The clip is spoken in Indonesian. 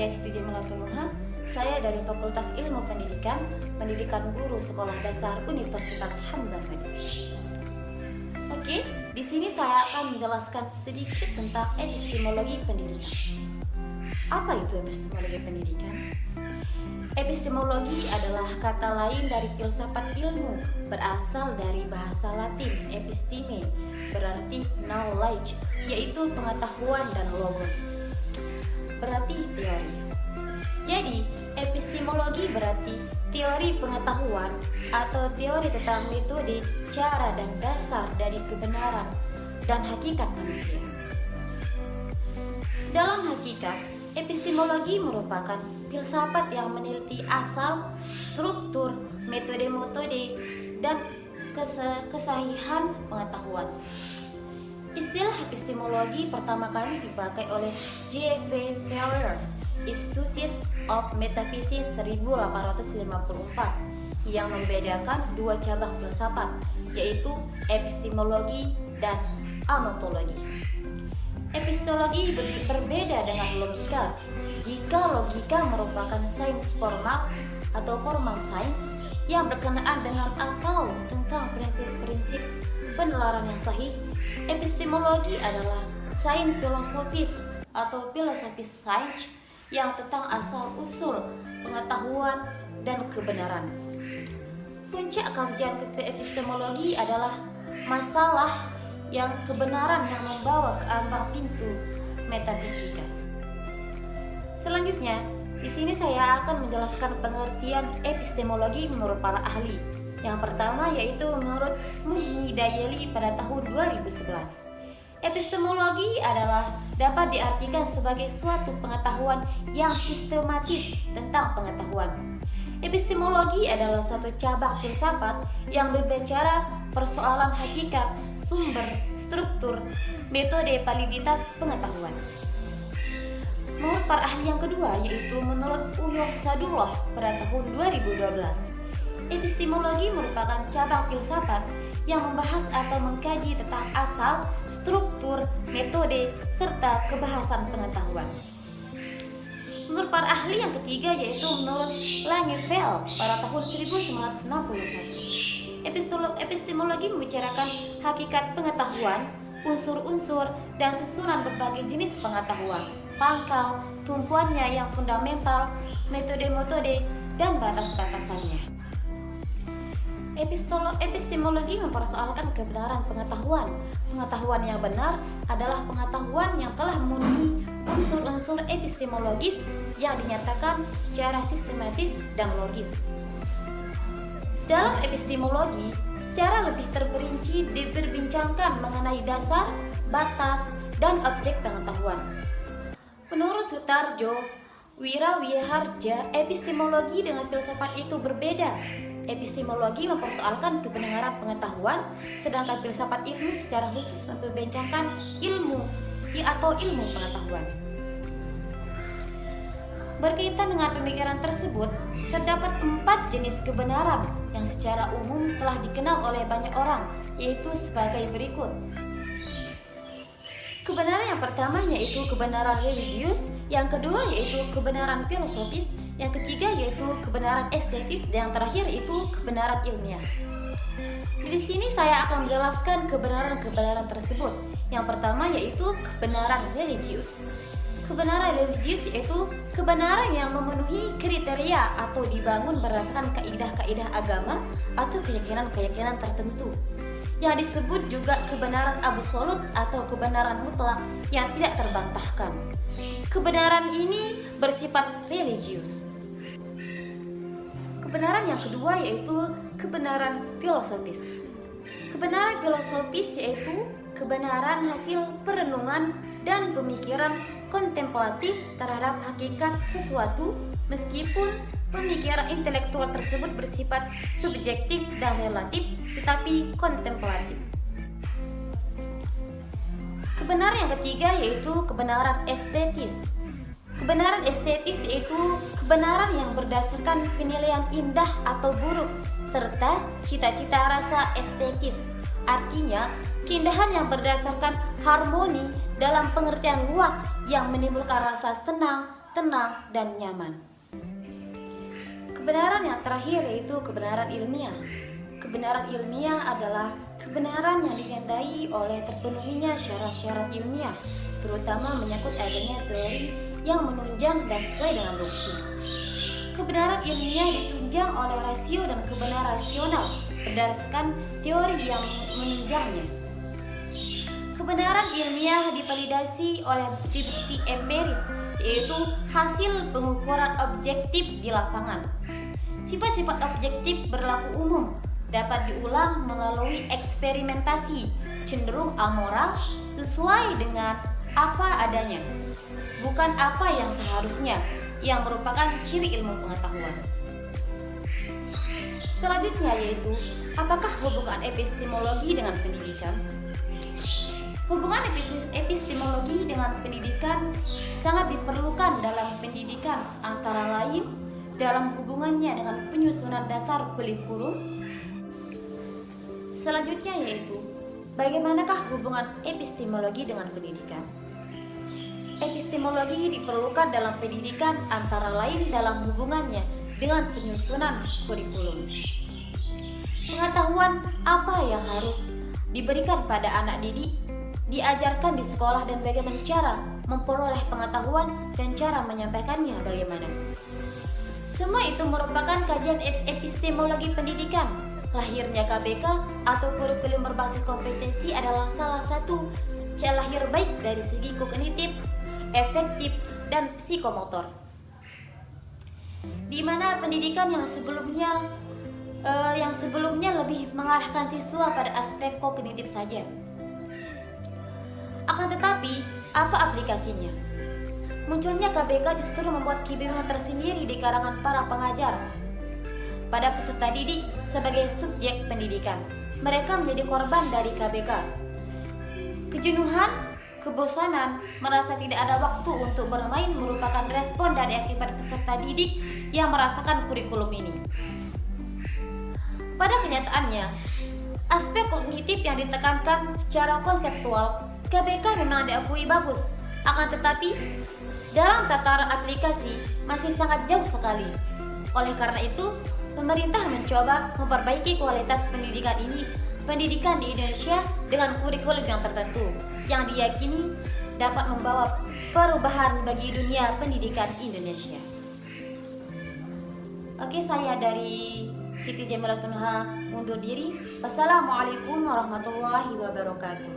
saya Siti Jamilatul Muha. Saya dari Fakultas Ilmu Pendidikan, Pendidikan Guru Sekolah Dasar Universitas Hamzah Madani. Oke, di sini saya akan menjelaskan sedikit tentang epistemologi pendidikan. Apa itu epistemologi pendidikan? Epistemologi adalah kata lain dari filsafat ilmu, berasal dari bahasa Latin episteme, berarti knowledge, yaitu pengetahuan, dan logos, berarti teori. Jadi, epistemologi berarti teori pengetahuan atau teori tentang metode, cara, dan dasar dari kebenaran dan hakikat manusia. Dalam hakikat, epistemologi merupakan filsafat yang meneliti asal, struktur, metode-metode, dan kesahihan pengetahuan. Istilah epistemologi pertama kali dipakai oleh J.V. Feller, Institutes of Metaphysics 1854, yang membedakan dua cabang filsafat, yaitu epistemologi dan ontologi. Epistemologi berbeda dengan logika. Jika logika merupakan sains formal atau formal science yang berkenaan dengan atau tentang prinsip-prinsip penalaran yang sahih, epistemologi adalah sains filosofis atau filosofis science yang tentang asal-usul pengetahuan dan kebenaran. Puncak kajian epistemologi adalah masalah yang kebenaran yang membawa ke ambang pintu metafisika. Selanjutnya, di sini saya akan menjelaskan pengertian epistemologi menurut para ahli. Yang pertama yaitu menurut Muhni Dayeli pada tahun 2011. Epistemologi adalah dapat diartikan sebagai suatu pengetahuan yang sistematis tentang pengetahuan. Epistemologi adalah suatu cabang filsafat yang berbicara persoalan hakikat, sumber, struktur, metode, validitas pengetahuan. Menurut para ahli yang kedua yaitu menurut Uyoh Sadullah pada tahun 2012. Epistemologi merupakan cabang filsafat yang membahas atau mengkaji tentang asal, struktur, metode, serta kebahasan pengetahuan. Menurut para ahli yang ketiga yaitu menurut Langeveld pada tahun 1961. Epistemologi membicarakan hakikat pengetahuan, unsur-unsur, dan susunan berbagai jenis pengetahuan, pangkal, tumpuannya yang fundamental, metode-metode, dan batas-batasannya. Epistemologi mempersoalkan kebenaran pengetahuan. Pengetahuan yang benar adalah pengetahuan yang telah memenuhi unsur-unsur epistemologis yang dinyatakan secara sistematis dan logis. Dalam epistemologi, secara lebih terperinci diperbincangkan mengenai dasar, batas, dan objek pengetahuan. Menurut Sutarjo Wirawiharja, epistemologi dengan filsafat itu berbeda. Epistemologi mempersoalkan kebenaran pengetahuan, sedangkan filsafat ilmu secara khusus memperbincangkan ilmu atau ilmu pengetahuan. Berkaitan dengan pemikiran tersebut, terdapat 4 jenis kebenaran yang secara umum telah dikenal oleh banyak orang, yaitu sebagai berikut. Kebenaran yang pertama yaitu kebenaran religius, yang kedua yaitu kebenaran filosofis, yang ketiga yaitu kebenaran estetis, dan yang terakhir itu kebenaran ilmiah. Di sini saya akan menjelaskan kebenaran-kebenaran tersebut. Yang pertama yaitu kebenaran religius. Kebenaran religius yaitu kebenaran yang memenuhi kriteria atau dibangun berdasarkan kaidah-kaidah agama atau keyakinan-keyakinan tertentu, yang disebut juga kebenaran absolut atau kebenaran mutlak yang tidak terbantahkan. Kebenaran ini bersifat religius. Kebenaran yang kedua yaitu kebenaran filosofis. Kebenaran filosofis yaitu kebenaran hasil perenungan dan pemikiran kontemplatif terhadap hakikat sesuatu, meskipun pemikiran intelektual tersebut bersifat subjektif dan relatif, tetapi kontemplatif. Kebenaran yang ketiga yaitu kebenaran estetis. Kebenaran estetis yaitu kebenaran yang berdasarkan penilaian indah atau buruk, serta cita-cita rasa estetis. Artinya, keindahan yang berdasarkan harmoni dalam pengertian luas yang menimbulkan rasa senang, tenang, dan nyaman. Kebenaran yang terakhir yaitu kebenaran ilmiah. Kebenaran ilmiah adalah kebenaran yang ditandai oleh terpenuhinya syarat-syarat ilmiah, terutama menyangkut adanya teori yang menunjang dan sesuai dengan bukti. Kebenaran ilmiah ditunjang oleh rasio dan kebenaran rasional berdasarkan teori yang menunjangnya. Kebenaran ilmiah divalidasi oleh bukti-bukti empiris, yaitu hasil pengukuran objektif di lapangan. Sifat-sifat objektif berlaku umum, dapat diulang melalui eksperimentasi, cenderung amoral, sesuai dengan apa adanya, bukan apa yang seharusnya, yang merupakan ciri ilmu pengetahuan. Selanjutnya yaitu, apakah hubungan epistemologi dengan pendidikan? Hubungan epistemologi dengan pendidikan sangat diperlukan dalam pendidikan, antara lain dalam hubungannya dengan penyusunan dasar kurikulum. Selanjutnya yaitu, bagaimanakah hubungan epistemologi dengan pendidikan? Epistemologi diperlukan dalam pendidikan, antara lain dalam hubungannya dengan penyusunan kurikulum. Pengetahuan apa yang harus diberikan pada anak didik, diajarkan di sekolah, dan bagaimana cara memperoleh pengetahuan dan cara menyampaikannya bagaimana. Semua itu merupakan kajian epistemologi pendidikan. Lahirnya KBK atau kurikulum berbasis kompetensi adalah salah satu cara lahir baik dari segi kognitif, efektif, dan psikomotor. Di mana pendidikan yang sebelumnya lebih mengarahkan siswa pada aspek kognitif saja. Akan tetapi, apa aplikasinya? Munculnya KBK justru membuat kebingungan tersendiri di kalangan para pengajar pada peserta didik sebagai subjek pendidikan. Mereka menjadi korban dari KBK. Kejenuhan, kebosanan, merasa tidak ada waktu untuk bermain merupakan respon dari akibat peserta didik yang merasakan kurikulum ini. Pada kenyataannya, aspek kognitif yang ditekankan secara konseptual KBK memang diakui bagus, akan tetapi dalam tataran aplikasi masih sangat jauh sekali. Oleh karena itu, pemerintah mencoba memperbaiki kualitas pendidikan di Indonesia dengan kurikulum yang tertentu yang diyakini dapat membawa perubahan bagi dunia pendidikan Indonesia. Oke, saya dari Siti Jamilatun Ha undur diri. Wassalamualaikum warahmatullahi wabarakatuh.